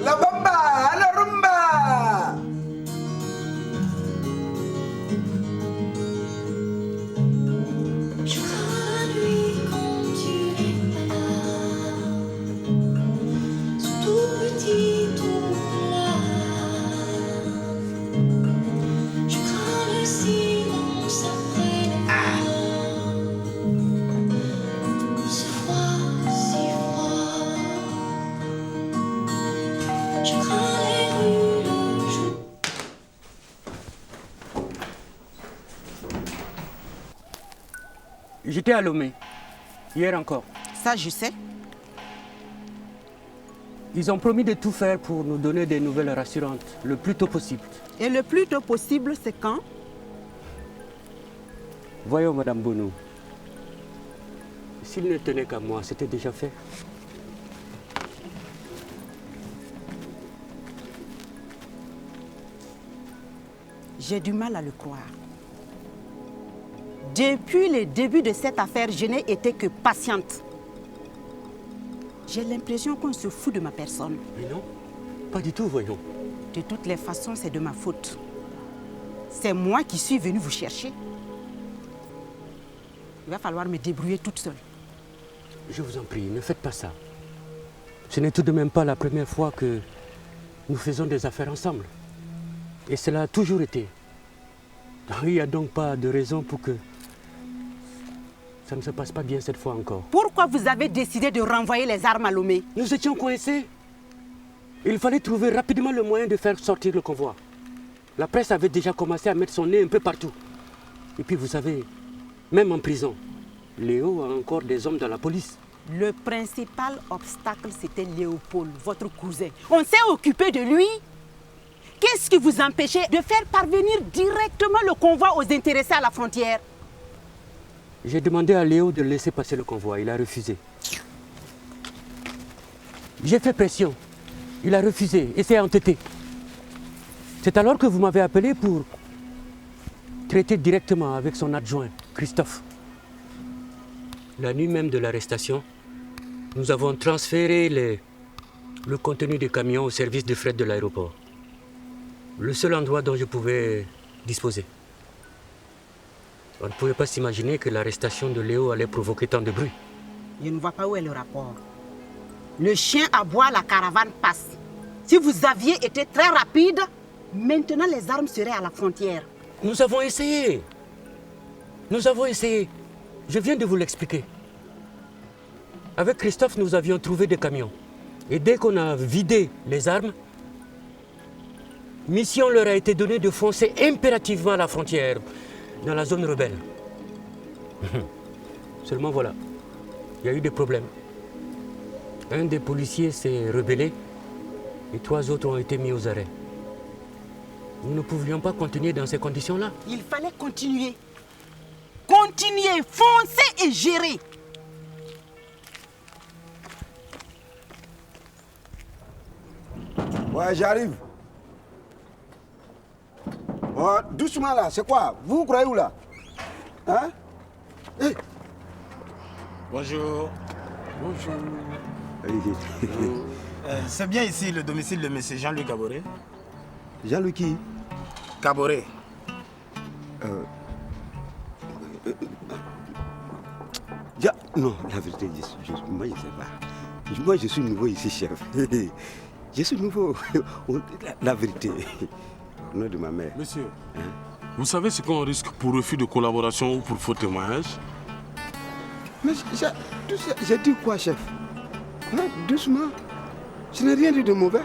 La bamba, la rumba. Je crains la nuit quand tu n'es pas là. Ce tout petit tour-là. Je crains le silence après les pas. Ce froid, si froid. Je crains les rues le jour. J'étais à Lomé, hier encore. Ça, je sais. Ils ont promis de tout faire pour nous donner des nouvelles rassurantes, le plus tôt possible. Et le plus tôt possible, c'est quand? Voyons, Madame Bono. S'il ne tenait qu'à moi, c'était déjà fait. J'ai du mal à le croire. Depuis le début de cette affaire, je n'ai été que patiente. J'ai l'impression qu'on se fout de ma personne. Mais non, pas du tout, voyons. De toutes les façons, c'est de ma faute. C'est moi qui suis venue vous chercher. Il va falloir me débrouiller toute seule. Je vous en prie, ne faites pas ça. Ce n'est tout de même pas la première fois que nous faisons des affaires ensemble. Et cela a toujours été. Il n'y a donc pas de raison pour que ça ne se passe pas bien cette fois encore. Pourquoi vous avez décidé de renvoyer les armes à Lomé? Nous étions coincés. Il fallait trouver rapidement le moyen de faire sortir le convoi. La presse avait déjà commencé à mettre son nez un peu partout. Et puis vous savez, même en prison, Léo a encore des hommes dans la police. Le principal obstacle, c'était Léopold, votre cousin. On s'est occupé de lui. Qu'est-ce qui vous empêchait de faire parvenir directement le convoi aux intéressés à la frontière? J'ai demandé à Léo de laisser passer le convoi. Il a refusé. J'ai fait pression. Il a refusé et s'est entêté. C'est alors que vous m'avez appelé pour traiter directement avec son adjoint, Christophe. La nuit même de l'arrestation, nous avons transféré le contenu des camions au service de fret de l'aéroport. Le seul endroit dont je pouvais disposer. On ne pouvait pas s'imaginer que l'arrestation de Léo allait provoquer tant de bruit. Je ne vois pas où est le rapport. Le chien aboie, la caravane passe. Si vous aviez été très rapide, maintenant les armes seraient à la frontière. Nous avons essayé. Nous avons essayé. Je viens de vous l'expliquer. Avec Christophe, nous avions trouvé des camions. Et dès qu'on a vidé les armes, mission leur a été donnée de foncer impérativement à la frontière, dans la zone rebelle. Seulement voilà, il y a eu des problèmes. Un des policiers s'est rebellé et 3 autres ont été mis aux arrêts. Nous ne pouvions pas continuer dans ces conditions-là. Il fallait continuer. Continuer, foncer et gérer. Ouais, j'arrive. Oh, doucement là, c'est quoi? Vous croyez où là? Hein? Hey. Bonjour. Bonjour. C'est bien ici le domicile de M. Jean-Luc Caboret? Jean-Luc qui? Caboret. Non, la vérité, moi je ne sais pas. Moi je suis nouveau ici, chef. Je suis nouveau. La vérité. Au nom de ma mère. Monsieur, vous savez ce qu'on risque pour refus de collaboration ou pour faux témoignage? Mais j'ai dit quoi, chef? Hein? Doucement. Je n'ai rien dit de mauvais.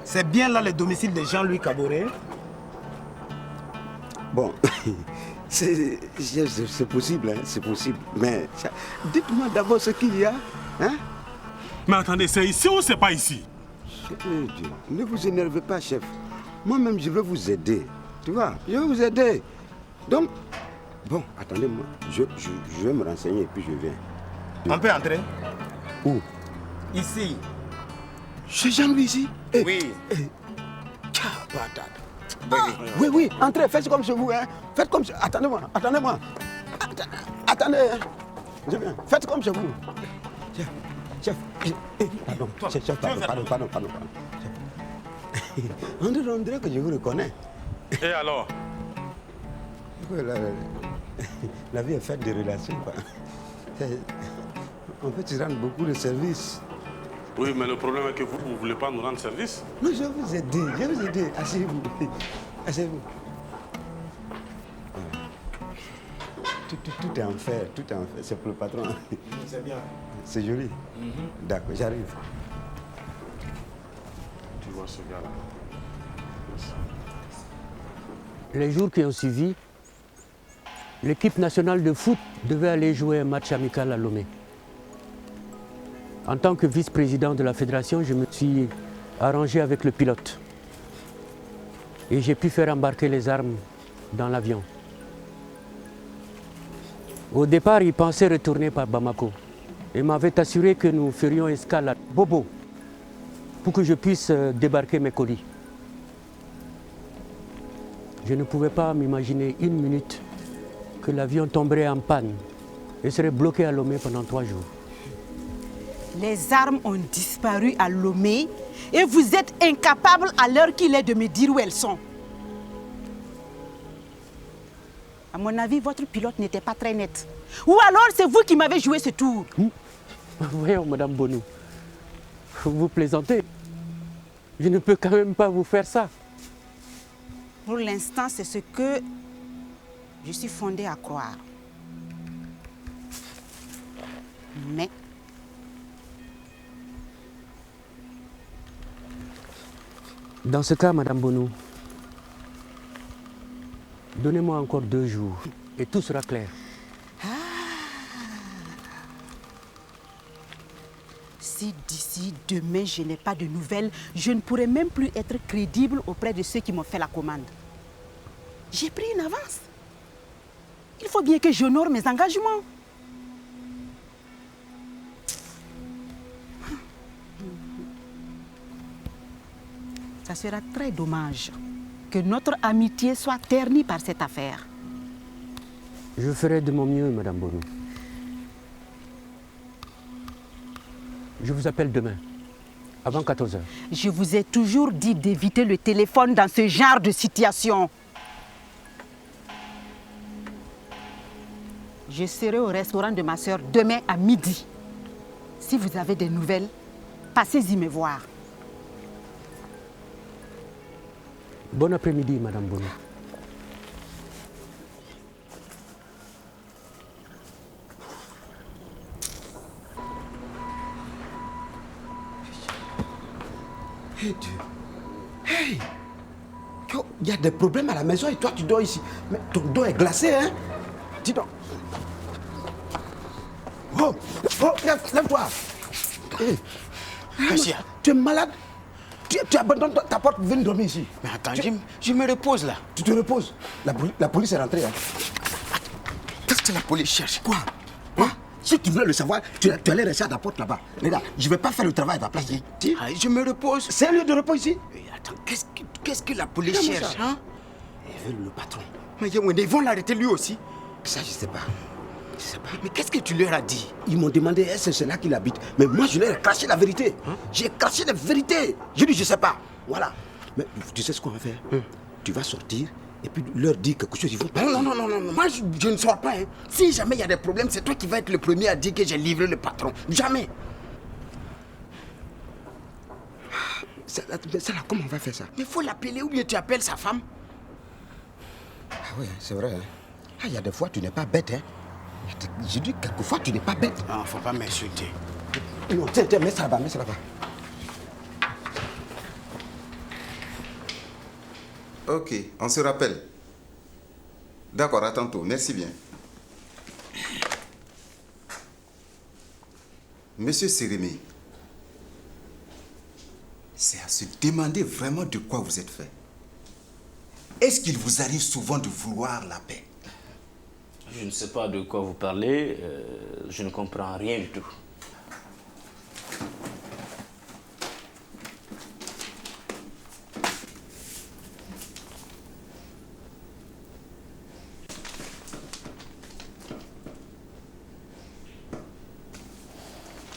C'est bien là le domicile de Jean-Luc Caboret? Bon, c'est possible, hein, c'est possible. Mais dites-moi d'abord ce qu'il y a. Hein? Mais attendez, c'est ici ou c'est pas ici? Dieu, ne vous énervez pas, chef. Moi-même, je veux vous aider. Tu vois, je veux vous aider. Donc, bon, attendez-moi. Je vais me renseigner et puis je viens. On peut entrer? Où? Ici. Chez Jean-Louis ici? Oui. Oui, entrez, faites comme chez vous. Hein. Faites comme chez... Attendez-moi. Attendez. Hein. Je viens. Faites comme chez vous. Chef. Pardon. Chef, pardon. On dirait que je vous reconnais. Et alors? La vie est faite de relations. Quoi. On peut te rendre beaucoup de services. Oui, mais le problème est que vous ne voulez pas nous rendre service. Non, je vais vous aider. Asseyez-vous. Tout est en fer, c'est pour le patron. C'est bien. C'est joli. D'accord, j'arrive. Tu vois ce gars-là. Les jours qui ont suivi, l'équipe nationale de foot devait aller jouer un match amical à Lomé. En tant que vice-président de la fédération, je me suis arrangé avec le pilote. Et j'ai pu faire embarquer les armes dans l'avion. Au départ, il pensait retourner par Bamako et m'avait assuré que nous ferions escale à Bobo pour que je puisse débarquer mes colis. Je ne pouvais pas m'imaginer une minute que l'avion tomberait en panne et serait bloqué à Lomé pendant 3 jours. Les armes ont disparu à Lomé et vous êtes incapable à l'heure qu'il est de me dire où elles sont. À mon avis, votre pilote n'était pas très net. Ou alors c'est vous qui m'avez joué ce tour. Voyons, Madame Bonou, vous plaisantez. Je ne peux quand même pas vous faire ça. Pour l'instant, c'est ce que je suis fondée à croire. Mais dans ce cas, Madame Bonou, donnez-moi encore 2 jours et tout sera clair. Si d'ici demain je n'ai pas de nouvelles, je ne pourrai même plus être crédible auprès de ceux qui m'ont fait la commande. J'ai pris une avance. Il faut bien que j'honore mes engagements. Ça sera très dommage que notre amitié soit ternie par cette affaire. Je ferai de mon mieux, Madame Bonou. Je vous appelle demain, avant 14 h. Je vous ai toujours dit d'éviter le téléphone dans ce genre de situation. Je serai au restaurant de ma soeur demain à midi. Si vous avez des nouvelles, passez-y me voir. Bon après-midi, Madame Bonou. Hey Dieu. Hey. Il y a des problèmes à la maison et toi tu dors ici. Mais ton dos est glacé, hein? Dis donc. Oh, lève-toi. Hey. Monsieur. Tu es malade? Tu abandonnes ta porte, viens dormir ici. Mais attends, je me repose là. Tu te reposes. La police est rentrée. Hein. Qu'est-ce que la police cherche? Quoi? Si tu voulais le savoir, tu allais rester à ta porte là-bas. Regarde, je ne vais pas faire le travail à ta place. Je me repose. C'est un lieu de repos ici. Mais attends, qu'est-ce que la police cherche, hein? Ils veulent le patron. Mais ils vont l'arrêter lui aussi. Ça, je ne sais pas. Mais qu'est-ce que tu leur as dit? Ils m'ont demandé est-ce que c'est là qu'il habite. Mais moi, je leur ai craché la vérité. J'ai craché la vérité. Je dis, je ne sais pas. Voilà. Mais tu sais ce qu'on va faire? Tu vas sortir et puis leur dire quelque chose. Ils vont... Non. Moi, je ne sors pas. Hein. Si jamais il y a des problèmes, c'est toi qui vas être le premier à dire que j'ai livré le patron. Jamais. Ça là, comment on va faire ça? Mais il faut l'appeler ou bien tu appelles sa femme. Ah oui, c'est vrai. Hein. Ah, il y a des fois, tu n'es pas bête. Hein. Je dis quelquefois, tu n'es pas bête. Non, faut pas m'insulter. Non, tiens, mets ça là-bas, Ok, on se rappelle. D'accord, à tantôt. Merci bien. Monsieur Sérémé, c'est à se demander vraiment de quoi vous êtes fait. Est-ce qu'il vous arrive souvent de vouloir la paix? Je ne sais pas de quoi vous parlez, je ne comprends rien du tout.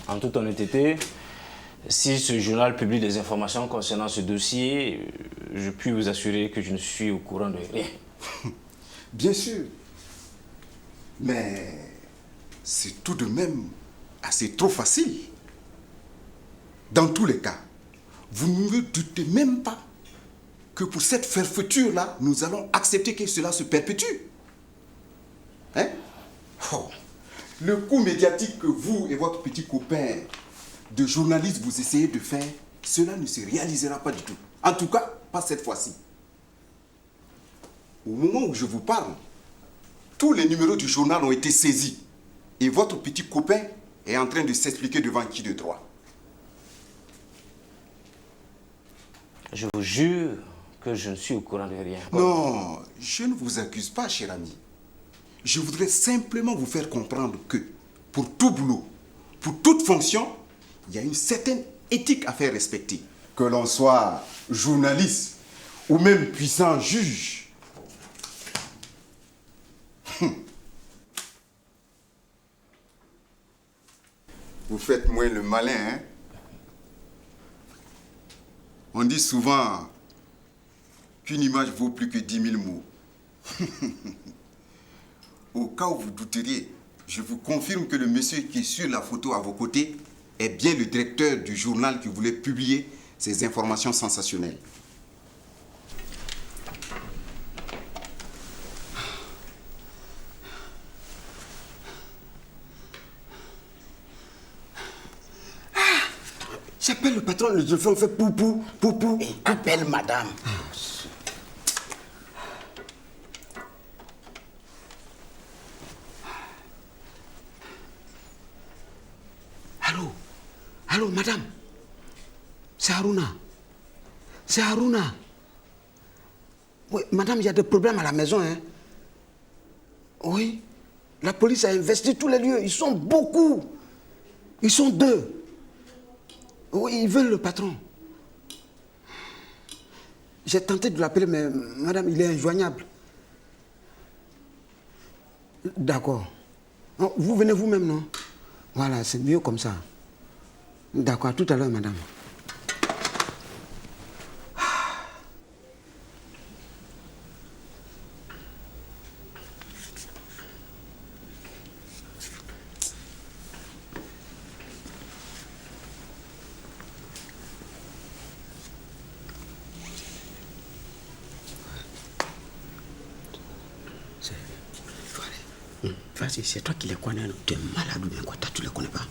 En toute honnêteté, si ce journal publie des informations concernant ce dossier, je puis vous assurer que je ne suis au courant de rien. Bien sûr. Mais c'est tout de même assez trop facile. Dans tous les cas, vous ne doutez même pas que pour cette fermeture-là, nous allons accepter que cela se perpétue. Hein? Oh. Le coup médiatique que vous et votre petit copain de journaliste vous essayez de faire, cela ne se réalisera pas du tout. En tout cas, pas cette fois-ci. Au moment où je vous parle, tous les numéros du journal ont été saisis. Et votre petit copain est en train de s'expliquer devant qui de droit. Je vous jure que je ne suis au courant de rien. Non, je ne vous accuse pas, cher ami. Je voudrais simplement vous faire comprendre que pour tout boulot, pour toute fonction, il y a une certaine éthique à faire respecter. Que l'on soit journaliste ou même puissant juge. Vous faites moins le malin, hein? On dit souvent qu'une image vaut plus que 10 000 mots. Au cas où vous douteriez, je vous confirme que le monsieur qui est sur la photo à vos côtés est bien le directeur du journal qui voulait publier ces informations sensationnelles. J'appelle le patron, le téléphone fait poupou. Et appelle madame. Allô, madame. C'est Haruna. Oui, madame, il y a des problèmes à la maison, hein. Oui. La police a investi tous les lieux. Ils sont beaucoup. Ils sont 2. Oui, ils veulent le patron. J'ai tenté de l'appeler, mais madame, il est injoignable. D'accord. Vous venez vous-même, non? Voilà, c'est mieux comme ça. D'accord, à tout à l'heure, madame. Vas-y, c'est toi qui les connais, non? Tu es malade ou bien quoi? Tu les connais pas?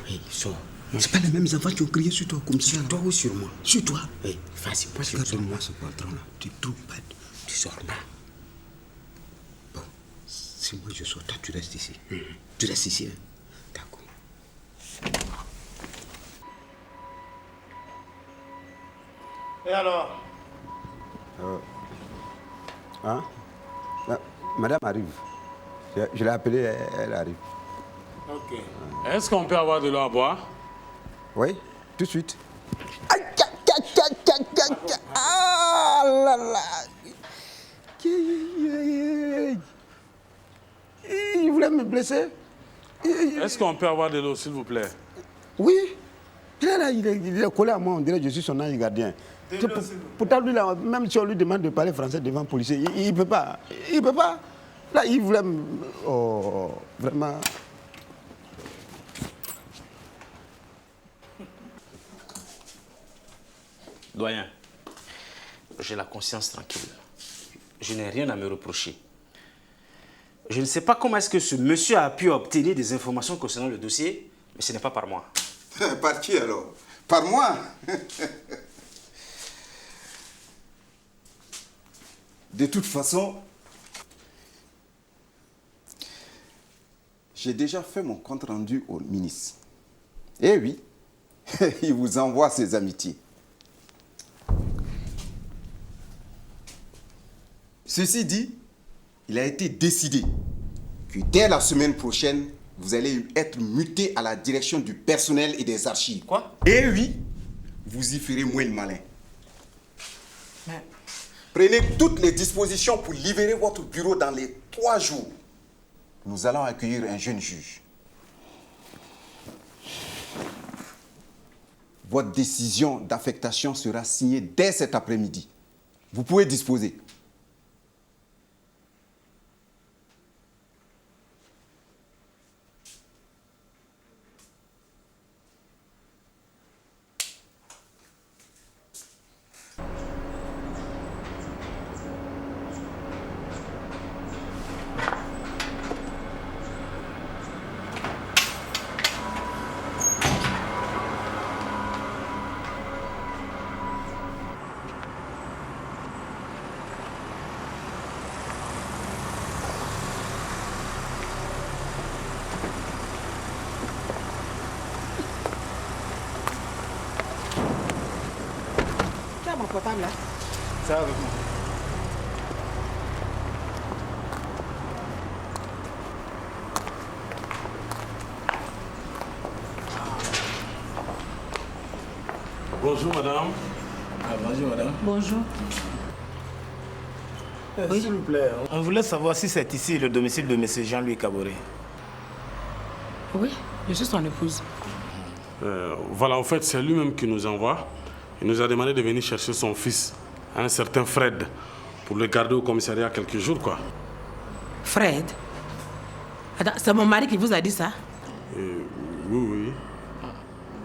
Hey, sors. C'est pas les mêmes enfants qui ont crié sur toi comme ça. Sur toi ou sur moi? Sur toi. Hey, vas-y, moi je Regarde-moi ce patron-là. Tu trouves pas. Tu sors pas. Bon, si moi je sors, toi tu restes ici. Tu restes ici, hein? D'accord. Et alors? Hein? Madame arrive. Je l'ai appelée, elle arrive. Ok. Est-ce qu'on peut avoir de l'eau à boire? Oui, tout de suite. Aïe, aïe, aïe, aïe, aïe, aïe. Ah là là. Il voulait me blesser. Est-ce qu'on peut avoir de l'eau, s'il vous plaît? Oui. Là, il est collé à moi, on dirait que je suis son ange gardien. Pourtant, lui, là, même si on lui demande de parler français devant un policier, il ne peut pas. Il ne peut pas. Là, il voulait me... Oh, vraiment... Doyen, j'ai la conscience tranquille. Je n'ai rien à me reprocher. Je ne sais pas comment est-ce que ce monsieur a pu obtenir des informations concernant le dossier, mais ce n'est pas par moi. Par qui alors? Par moi? De toute façon, j'ai déjà fait mon compte rendu au ministre. Eh oui, il vous envoie ses amitiés. Ceci dit, il a été décidé que dès la semaine prochaine, vous allez être muté à la direction du personnel et des archives. Quoi? Eh oui, vous y ferez moins le malin. Mais... Prenez toutes les dispositions pour libérer votre bureau dans les 3 jours. Nous allons accueillir un jeune juge. Votre décision d'affectation sera signée dès cet après-midi. Vous pouvez disposer. Mon portable là. Ça avec moi. Bonjour, madame. Bonjour, madame. Bonjour. Oui. S'il vous plaît, on voulait savoir si c'est ici le domicile de M. Jean-Louis Caboret. Oui, je suis son épouse. Voilà, en fait, c'est lui-même qui nous envoie. Il nous a demandé de venir chercher son fils, un certain Fred, pour le garder au commissariat quelques jours, quoi. Fred? Attends, c'est mon mari qui vous a dit ça? Oui.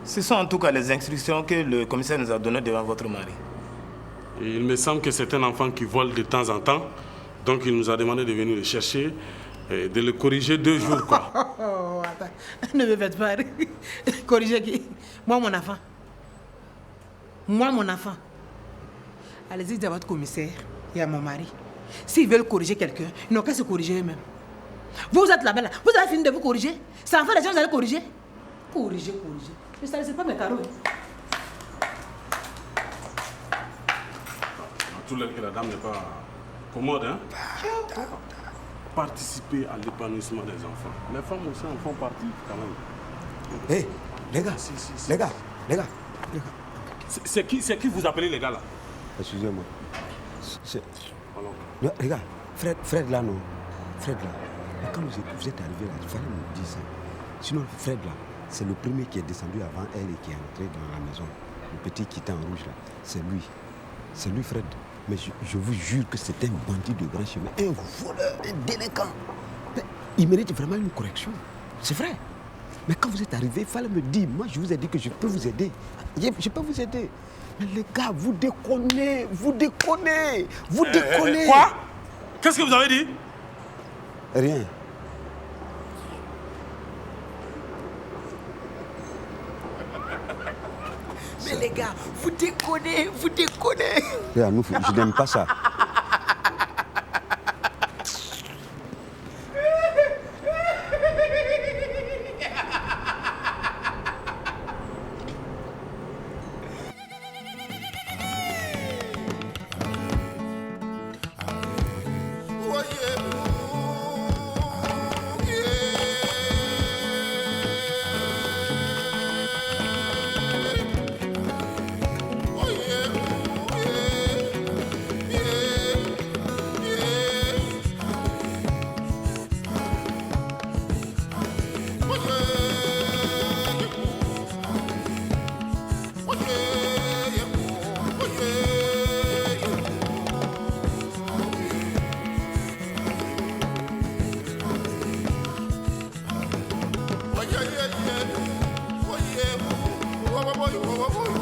Ce sont en tout cas les instructions que le commissaire nous a données devant votre mari. Et il me semble que c'est un enfant qui vole de temps en temps. Donc il nous a demandé de venir le chercher et de le corriger 2 jours, quoi. Attends, ne me faites pas rire. Corriger qui? Moi, mon enfant. Moi, mon enfant. Allez-y dire à votre commissaire et à mon mari. S'ils veulent corriger quelqu'un, ils n'ont qu'à se corriger eux-mêmes. Vous êtes là-bas, là. Vous avez fini de vous corriger? C'est enfin les gens que vous allez corriger? Corriger. Mais ça ne c'est pas mes carreaux. En tout cas, que la dame n'est pas commode, hein? Participer à l'épanouissement des enfants. Les femmes aussi en font partie, quand même. Hé, les gars, les gars. C'est qui vous appelez les gars, là? Excusez-moi. Les gars, Fred là, non. Fred là. Mais quand vous êtes arrivé là, il fallait me dire ça. Sinon, Fred là, c'est le premier qui est descendu avant elle et qui est entré dans la maison. Le petit qui était en rouge là. C'est lui. C'est lui, Fred. Mais je vous jure que c'est un bandit de grand chemin. Un voleur, un délinquant. Mais il mérite vraiment une correction. C'est vrai. Mais quand vous êtes arrivé, il fallait me dire. Moi, je vous ai dit que je peux vous aider. Je peux vous aider. Mais les gars, vous déconnez. Quoi? Qu'est-ce que vous avez dit? Rien. Mais les gars, vous déconnez, vous déconnez. Anouf, je n'aime pas ça. Oh, yeah, yeah, yeah. Oh, yeah. Oh, yeah. Oh, yeah.